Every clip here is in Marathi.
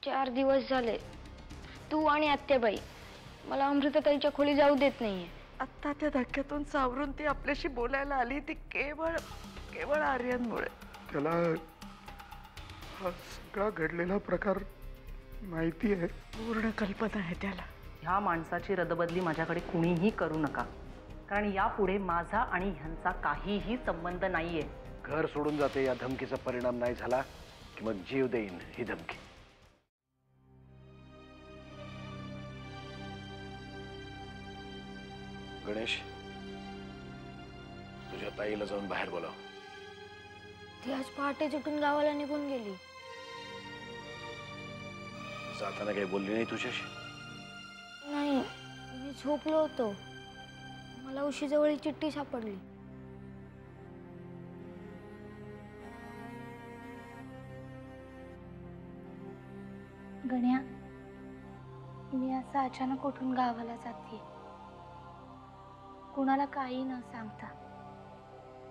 4 दिवस झाले तू आणि आत्याबाई मला अमृताताईच्या खोली जाऊ देत नाहीये. आत्ता त्या धक्क्यातून सावरून ती आपल्याशी बोलायला आली ती केवळ केवळ आर्यनमुळे. त्याला हा सगळा घडलेला प्रकार माहिती आहे. पूर्ण कल्पना आहे त्याला. ह्या माणसाची रदबदली माझ्याकडे कुणीही करू नका, कारण यापुढे माझा आणि ह्यांचा काहीही संबंध नाहीये. घर सोडून जाते या धमकीचा परिणाम नाही झाला की मग जीव देईन ही धमकी. गणेश, तुझ्या ताईला जाऊन बाहेर बोलाव. ती आज पहाटे उठून गावाला निघून गेली. जाताना काही बोलली नाही तुझ्याशी? नाही, मी झोपलो होतो. मला उशीजवळ चिठ्ठी सापडली. गण्या, मी असं अचानक उठून गावाला जाते, कुणाला काही न सांगता.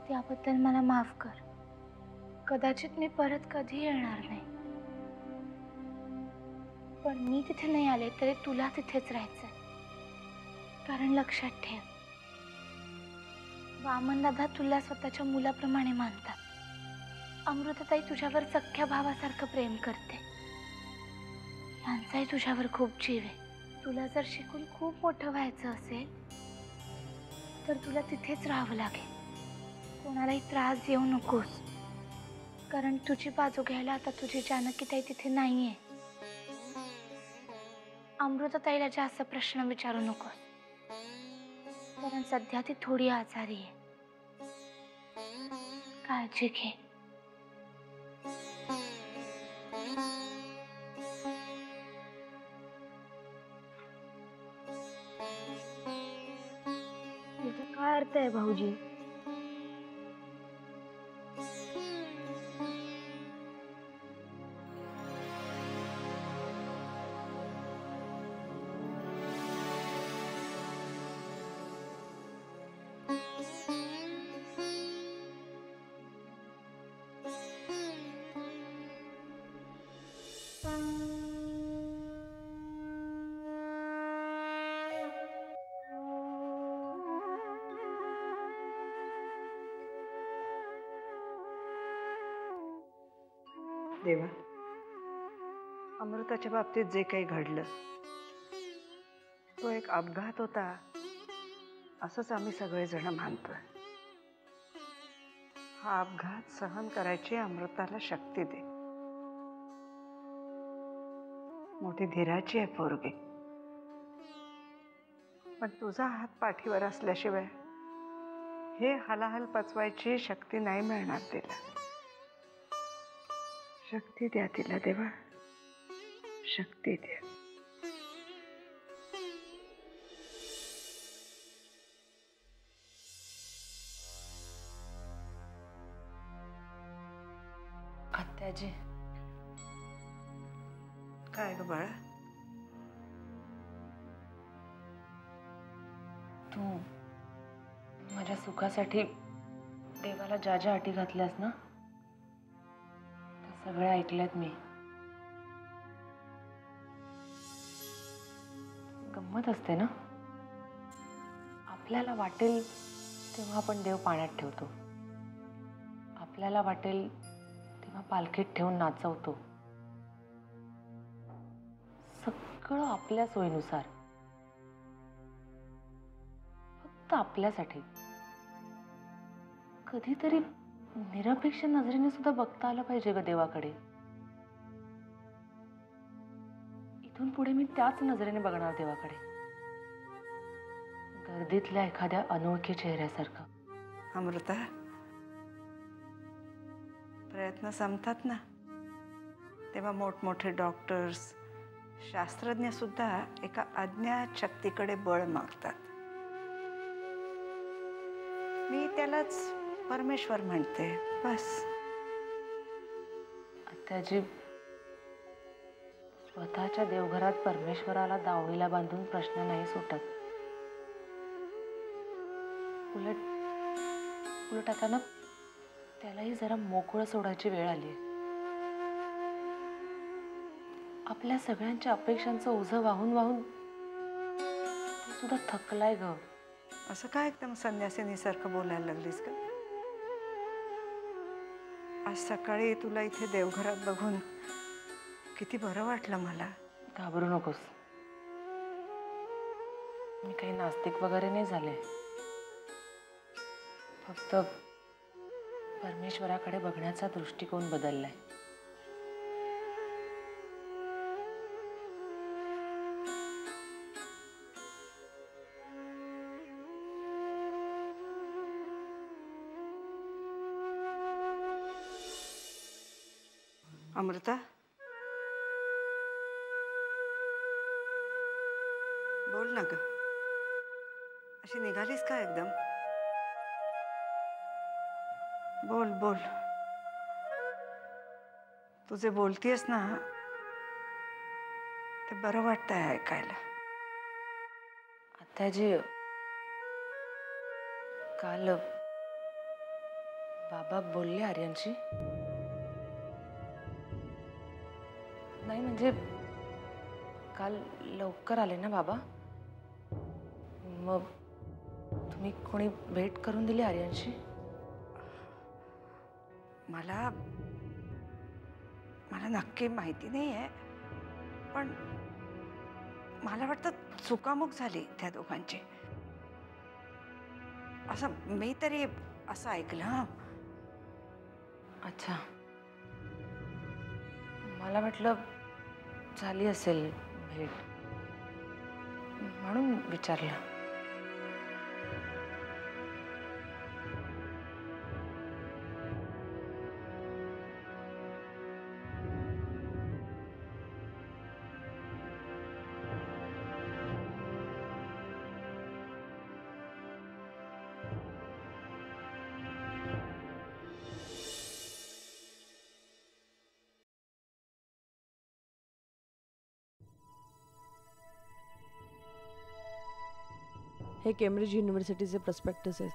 त्याबद्दल मला माफ कर. कदाचित मी परत कधी येणार नाही, पण मी तिथे नाही आले तरी तुला तिथेच राहायचंय. कारण लक्षात ठेव, वामन दादा तुला स्वतःच्या मुलाप्रमाणे मानतात. अमृताताई तुझ्यावर सख्ख्या भावासारखं प्रेम करते. यांचाही तुझ्यावर खूप जीव आहे. तुला जर शिकून खूप मोठं व्हायचं असेल तर तुला तिथेच राहावं लागेल. कोणालाही त्रास देऊ नकोस, कारण तुझी बाजू घ्यायला आता तुझी जानकीताई तिथे नाहीये. अमृताताईला जास्त प्रश्न विचारू नकोस, कारण सध्या ती थोडी आजारी आहे. काळजी घे. काय अर्थ आहे भाऊजी? देवा, अमृताच्या बाबतीत जे काही घडलं तो एक अपघात होता असंच आम्ही सगळेजण मानतोय. हा अपघात सहन करायची अमृताला शक्ती दे. मोठी धीराची आहे पोरगी, पण तुझा हात पाठीवर असल्याशिवाय हे हलाहल पचवायची शक्ती नाही मिळणार तिला. शक्ती द्या तिला देवा, शक्ती द्या. आत्याजी, काय ग बाळा? तू माझ्या सुखासाठी देवाला ज्या ज्या अटी घातल्यास ना, त्या सगळ्या ऐकल्यात मी. गंमत असते ना, आपल्याला वाटेल तेव्हा आपण देव पाण्यात ठेवतो, आपल्याला वाटेल तेव्हा पालखीत ठेवून नाचवतो. सगळं आपल्या सोयीनुसार, फक्त आपल्यासाठी. कधीतरी निरपेक्ष नजरेने सुद्धा बघता आलं पाहिजे ग देवाकडे. इथून पुढे मी त्याच नजरेने बघणार देवाकडे, गर्दीतल्या एखाद्या अनोळखी चेहऱ्यासारखं. अमृता, प्रयत्न संपतात ना तेव्हा मोठमोठे डॉक्टर्स, शास्त्रज्ञ सुद्धा एका अज्ञात शक्तीकडे बळ मागतात. मी त्यालाच परमेश्वर म्हणते, बस. आत्याजी, स्वतःच्या देवघरात परमेश्वराला दावणीला बांधून प्रश्न नाही सुटत. उलट आता ना त्यालाही जरा मोकळं सोडायची वेळ आली. आपल्या सगळ्यांच्या अपेक्षांचं ओझं वाहून वाहून ते सुद्धा थकलाय ग. असं काय एकदम संन्यासिनीसारखं बोलायला लागलीस का? आज सकाळी तुला इथे देवघरात बघून किती बरं वाटलं मला. घाबरू नकोस. मी काही नास्तिक वगैरे नाही झाले. फक्त परमेश्वराकडे बघण्याचा दृष्टिकोन बदललाय. अमृता, बोल ना ग. अशी निघालीस का एकदम? बोल बोल. तू जे बोलतीयस ना ते बरं वाटतंय ऐकायला. आत्याजी, काल बाबा बोलले आर्यनशी. नाही म्हणजे काल लवकर आले ना बाबा. मग तुम्ही कोणी भेट करून दिली आर्यनशी? मला नक्की माहिती नाही आहे, पण मला वाटतं चुकामुक झाली त्या दोघांची, असं मी तरी असं ऐकलं. हं. अच्छा, मला वाटलं झाली असेल भेट म्हणून विचारलं. हे केम्ब्रिज युनिव्हर्सिटीचे प्रस्पेक्टस आहेत.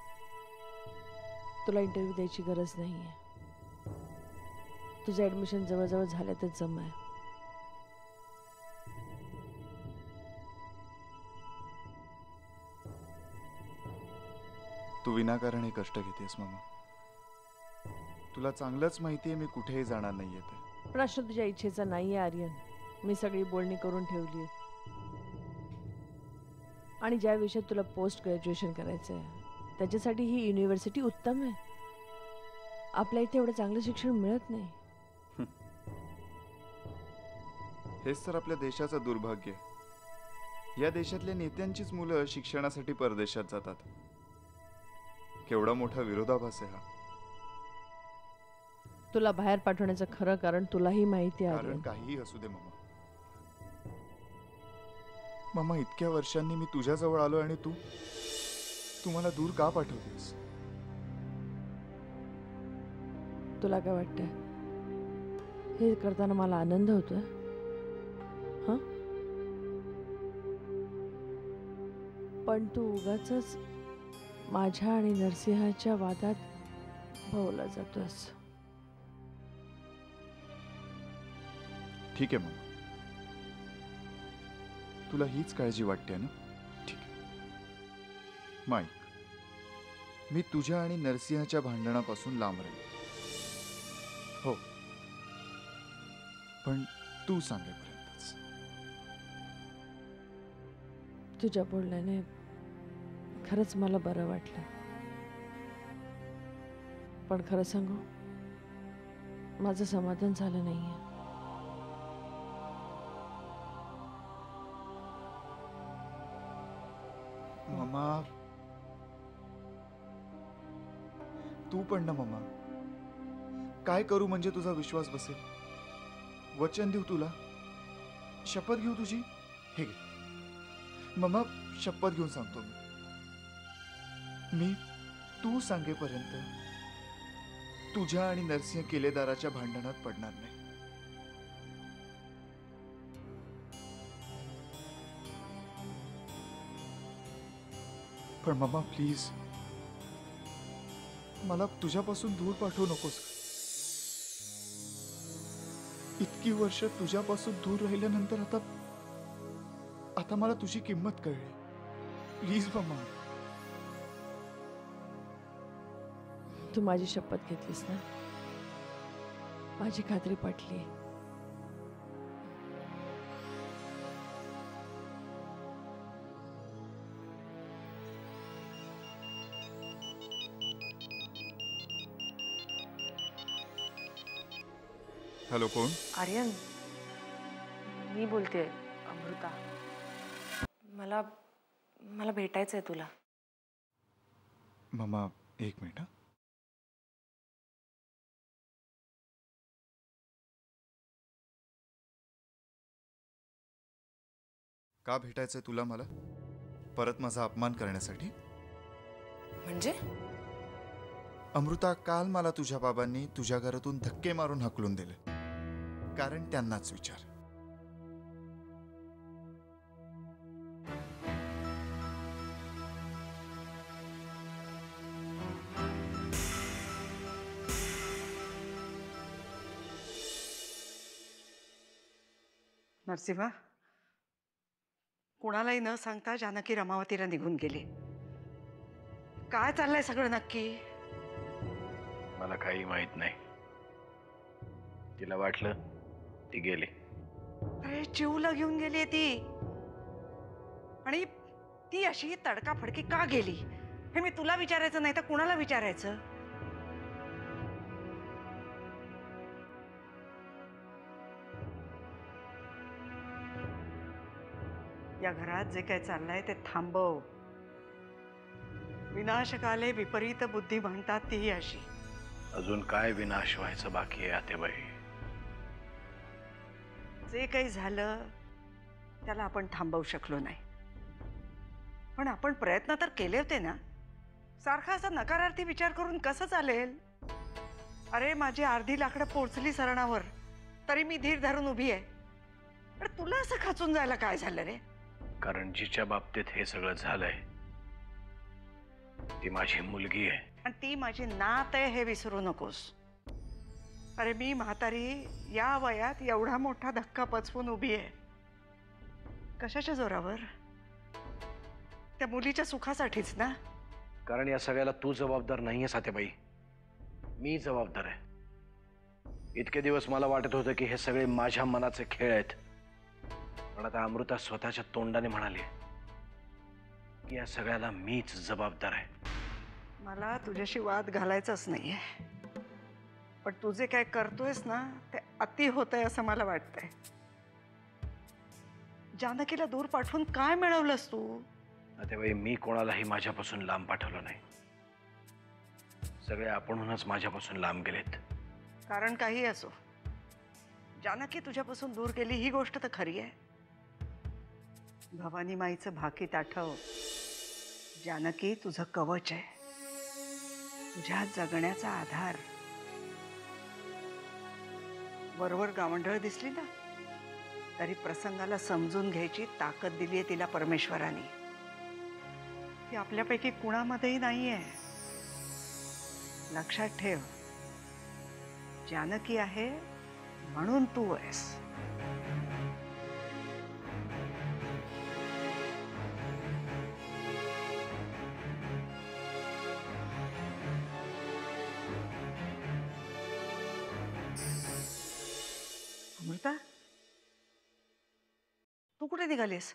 तुला इंटरव्ह्यू द्यायची गरज नाही आहे. तुझं ॲडमिशन जवळजवळ झाल्यातच जमा आहे. तू विनाकारण हे कष्ट घेतेस मामा. तुला चांगलंच माहिती आहे मी कुठेही जाणार नाहीये ते. प्रश्न तुझ्या इच्छेचा नाही आहे आर्यन. मी सगळी बोलणी करून ठेवली आहे. आणि ज्या विषयात तुला पोस्ट ग्रॅज्युएशन करायचं आहे त्याच्यासाठी ही युनिव्हर्सिटी उत्तम आहे. आपल्या इथे एवढं चांगलं शिक्षण मिळत नाही. हेच तर आपल्या देशाचं दुर्भाग्य आहे. या देशातल्या नेत्यांचीच मुलं शिक्षणासाठी परदेशात जातात. केवढा मोठा विरोधाभास आहे हा. तुला बाहेर पाठवण्याचं खरं कारण तुलाही माहिती आहे कारण आर्यन. काहीही असू दे मामा. मामा, इतक्या वर्षांनी मी तुझ्या जवळ आलो आणि तू मला दूर का पाठवतेस? तुला काय वाटतंय हे करताना मला आनंद होतोय? हां, पण तू उगाचच माझ्या आणि नरसिंहाच्या वादात भवला जातोस. ठीक आहे मामा, तुला हीच काळजी वाटते ना? ठीक आहे माईक, मी तुझ्या आणि नरसिंहाच्या भांडणापासून लांब राहील. हो, पण तू सांगेपर्यंतच. तुझ्या बोलण्याने खरंच मला बरं वाटलं. पण खरं सांगू, माझं समाधान झालं नाहीये. मामा, तू पण ना मामा. काय करू म्हणजे तुझा विश्वास बसेल? वचन देऊ तुला, शपथ घेऊ तुझी. हे घे मामा, शपथ घेऊन सांगतो मी तू सांगेपर्यंत तुझ्या आणि नरसिंह केलेदाराच्या भांडणात पडणार नाही. पण मामा प्लीज, मला तुझ्यापासून दूर पाठवू नकोस. इतकी वर्ष तुझ्यापासून दूर राहिल्यानंतर आता आता मला तुझी किंमत कळली. Please mamma. तू माझी शपथ घेतलीस ना, माझी खात्री पटली. हॅलो, कोण? आर्यन, मी बोलते अमृता. मला मला भेटायचं आहे तुला. मम्मा, एक मिनिट. हा. का भेटायचंय तुला मला? परत माझा अपमान करण्यासाठी? म्हणजे? अमृता, काल मला तुझ्या बाबांनी तुझ्या घरातून धक्के मारून हकलून दिले, कारण त्यांनाच विचार. नरसिंहा, कुणालाही न सांगता जानकी रमावतीला निघून गेली. काय चाललंय सगळं नक्की? मला काही माहित नाही. तिला वाटलं ती गेली. अरे, चिवला घेऊन गेली ती. आणि ती अशी तडकाफडकी का गेली हे मी तुला विचारायचं नाही तर कुणाला विचारायचं? या घरात जे काय चाललंय ते थांबव. विनाशकाले विपरीत बुद्धी म्हणतात तीही अशी. अजून काय विनाश व्हायचं बाकी आहे आतेबाई? जे काही झालं त्याला आपण थांबवू शकलो नाही, पण आपण प्रयत्न तर केले होते ना. सारखा असा नकारार्थी विचार करून कसं चालेल? अरे, माझी अर्धी लाकडं पोचली सरणावर तरी मी धीर धरून उभी आहे. अरे, तुला असं खचून जायला काय झालं रे? कारण जिच्या बाबतीत हे सगळं झालंय ती माझी मुलगी आहे. आणि ती माझी नात आहे हे विसरू नकोस. अरे, मी म्हातारी या वयात एवढा मोठा धक्का पचवून उभी आहे. कशाच्या जोरावर? त्या मुलीच्या सुखासाठीच ना. कारण या सगळ्याला तू जबाबदार नाहीये सातेबाई, मी जबाबदार आहे. इतके दिवस मला वाटत होतं की हे सगळे माझ्या मनाचे खेळ आहेत, पण आता अमृता स्वतःच्या तोंडाने म्हणाली की या सगळ्याला मीच जबाबदार आहे. मला तुझ्याशी वाद घालायचाच नाहीये, पण तू जे काय करतोयस ना ते अति होतंय असं मला वाटतंय. जानकीला दूर पाठवून काय मिळवलंस तू? सातेबाई, मी कोणालाही माझ्यापासून लांब पाठवलं नाही. सगळे आपणहूनच माझ्यापासून लांब गेलेत. कारण काही असो, जानकी तुझ्यापासून दूर गेली ही गोष्ट तर खरी आहे. भवानी माईचं भाकीत आठव. जानकी तुझं कवच आहे, तुझ्या जगण्याचा आधार. वरवर गावंढळ दिसली ना तरी प्रसंगाला समजून घ्यायची ताकद दिली आहे तिला परमेश्वराने. ती आपल्यापैकी कुणामध्येही नाहीये. लक्षात ठेव, जानकी आहे म्हणून तू आहेस. अमृता, तू कुठे निघालीस?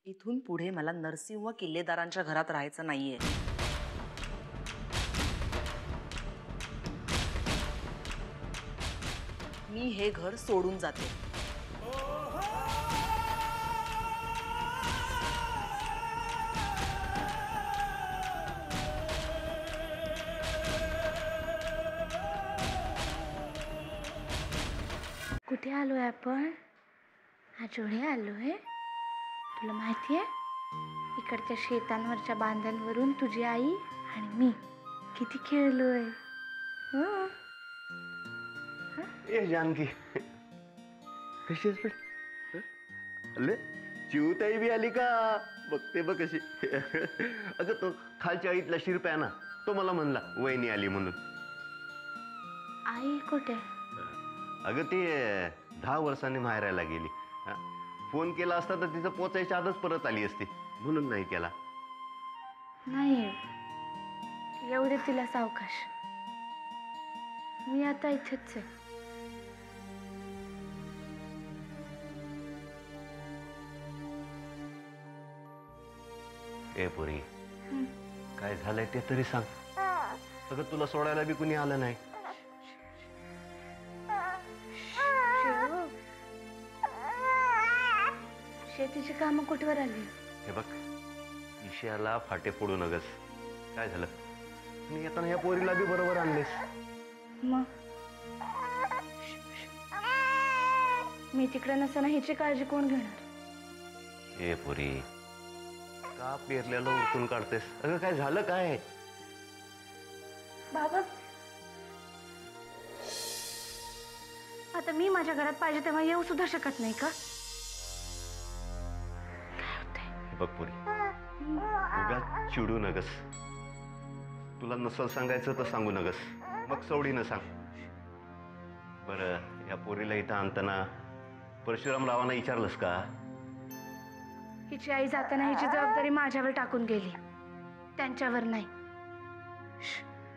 इथून पुढे मला नरसिंह किल्लेदारांच्या घरात राहायचं नाहीये. मी हे घर सोडून जाते. कुठे आलोय आपण? आजोळे आलोय. तुला माहितीये, इकडच्या शेतांवरच्या बांधांवरून तुझी आई आणि मी किती खेळलोय. हं. ए जानकी, कशी आहेस? अरे, चिवताई बी आली का? बघते बघ कशी. अगं, तो खालच्या आईतला शिरप्या ना, तो मला म्हणला वहिनी आली म्हणून. आई कुठे? अगं ती 10 वर्षांनी माहेरायला गेली. हा? फोन केला असता तर तिचं पोचायच्या आधच परत आली असती, म्हणून नाही केला. नाही, येऊ दे तिला सावकाश. मी आता इथेच आहे. ए पुरी, काय झालंय ते तरी सांग. अगं तुला सोडायला बी कुणी आलं नाही. शेतीची कामं कुठवर आली? हे बघ, ईशाला फाटे फोडू नगस. काय झालं? आणि येताना या पोरीला बी बरोबर आणलेस. मग मी तिकडे नसताना हिची काळजी कोण घेणार? ए पुरी, का पेरल्याला उरकून काढतेस? अगं काय झालं काय? बाबा, आता मी माझ्या घरात पाहिजे तेव्हा येऊ सुद्धा शकत नाही का? काय होतंय? हे बघ पुरी, उगाच चिडू नगस. तुला नसल सांगायचं तर सांगू नगस, मग सवडीनं सांग. बरं, या पोरीला इथं आणताना परशुराम रावांना विचारलंस का? हिची आई जाताना हिची जबाबदारी माझ्यावर टाकून गेली, त्यांच्यावर नाही.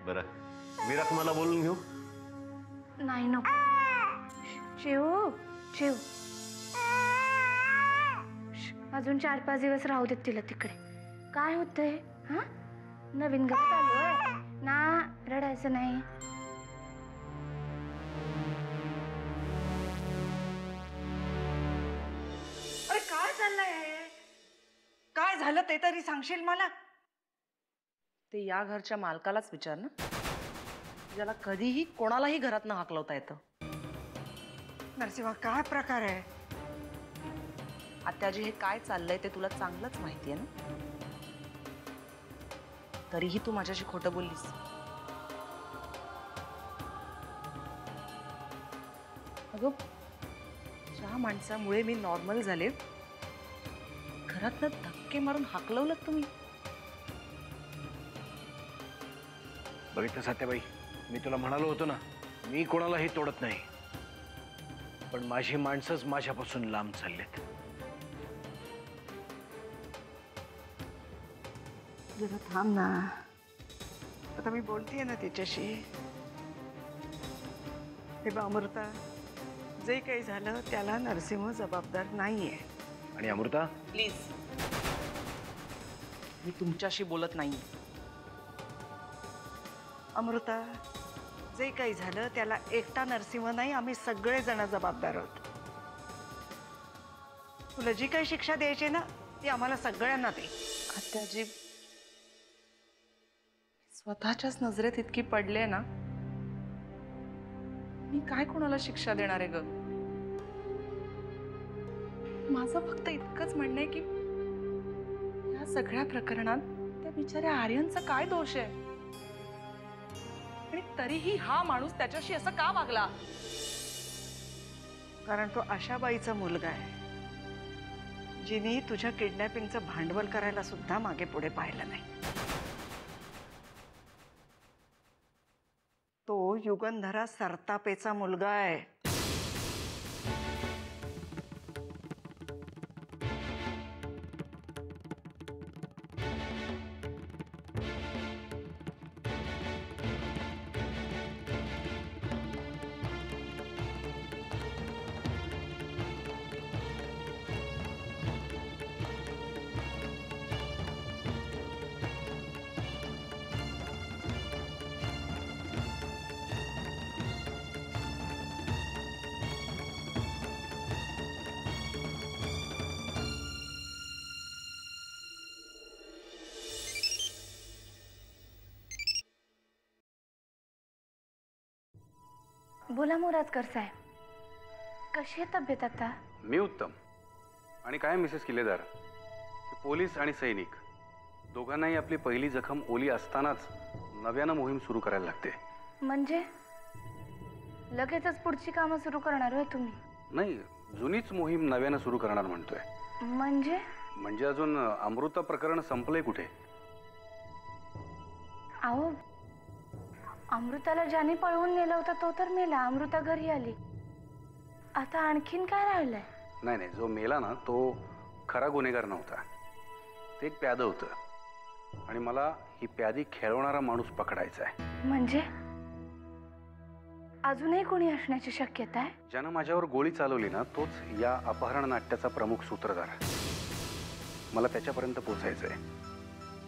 बरं, मी रखमाला बोलून घेऊ? नाही, नको. चिव चिव, अजून 4-5 दिवस राहू देत तिला तिकडे. काय होतंय? हा, नवीन घरात आलोय ना, रडायचं नाही. अरे काय चाललंय? काय झालं ते तरी सांगशील मला? ते या घरच्या मालकालाच विचार ना, ज्याला कधीही कोणालाही घरातनं हाकलवता येतं. नरसिंहा, काय प्रकार आहे? आत्याजी, हे काय चाललंय ते तुला चांगलंच माहिती आहे ना, तरीही तू माझ्याशी खोटं बोललीस. अगं, ज्या माणसामुळे मी नॉर्मल झाले, घरातनं धक्के मारून हाकलवलं तुम्ही. बघितलं सत्याबाई, मी तुला म्हणालो होतो ना, मी कोणालाही तोडत नाही, पण माझी माणसंच माझ्यापासून लांब चाललेत. जरा थांब ना, आता मी बोलतेय ना तिच्याशी. हे बा अमृता, जे काही झालं त्याला नरसिंह जबाबदार नाहीये. आणि अमृता, प्लीज, मी तुमच्याशी बोलत नाही. अमृता, जे काही झालं त्याला एकटा नरसिंह नाही, आम्ही सगळेजण जबाबदार आहोत. तुला जी काही शिक्षा द्यायची ना, ती आम्हाला सगळ्यांना दे. आत्याजी, स्वतःच्याच नजरेत इतकी पडले ना, मी काय कोणाला शिक्षा देणार आहे ग? माझं फक्त इतकंच म्हणणं आहे की या सगळ्या प्रकरणात त्या बिचाऱ्या आर्यनचा काय दोष आहे, आणि तरीही हा माणूस त्याच्याशी असं का वागला? कारण तो आशाबाईचा मुलगा आहे, जिने तुझ्या किडनॅपिंगचं भांडवल करायला सुद्धा मागे पुढे पाहिलं नाही. तो युगंधरा सरतापेचा मुलगा आहे. बोला मोराजकर साहेब, कशी आहे तब्येत आता? मी उत्तम. आणि काय मिसेस किल्लेदार, पोलीस आणि सैनिक दोघांनाही आपली पहिली जखम ओली असतानाच नव्यानं मोहीम सुरू करायला लागते. म्हणजे लगेचच पुढची कामं सुरू करणार होय तुम्ही? नाही, जुनीच मोहीम नव्यानं सुरू करणार म्हणतोय. म्हणजे अजून अमृता प्रकरण संपलंय कुठे? अहो, अमृताला ज्याने पळवून नेलं होतं तो तर मेला, अमृता घरी आली. आता आणखीन काय राहिलंय? नाही नाही, जो मेला ना तो खरा गुन्हेगार नव्हता, ते एक प्यादं होतं आणि मला ही प्यादी खेळवणारा माणूस पकडायचा आहे. म्हणजे अजूनही कोणी असण्याची शक्यता आहे? ज्यानं माझ्यावर गोळी चालवली ना तोच या अपहरण नाट्याचा प्रमुख सूत्रधार. मला त्याच्यापर्यंत पोचायचं आहे.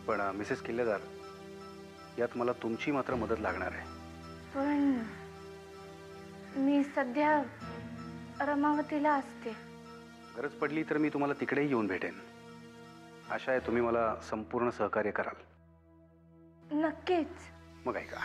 पण मिसेस किल्लेदार, यात मला तुमची मात्र मदत लागणार आहे. पण मी सध्या रमावतीला असते. गरज पडली तर मी तुम्हाला तिकडेही येऊन भेटेन. आशा आहे तुम्ही मला संपूर्ण सहकार्य कराल. नक्कीच. मग ऐका,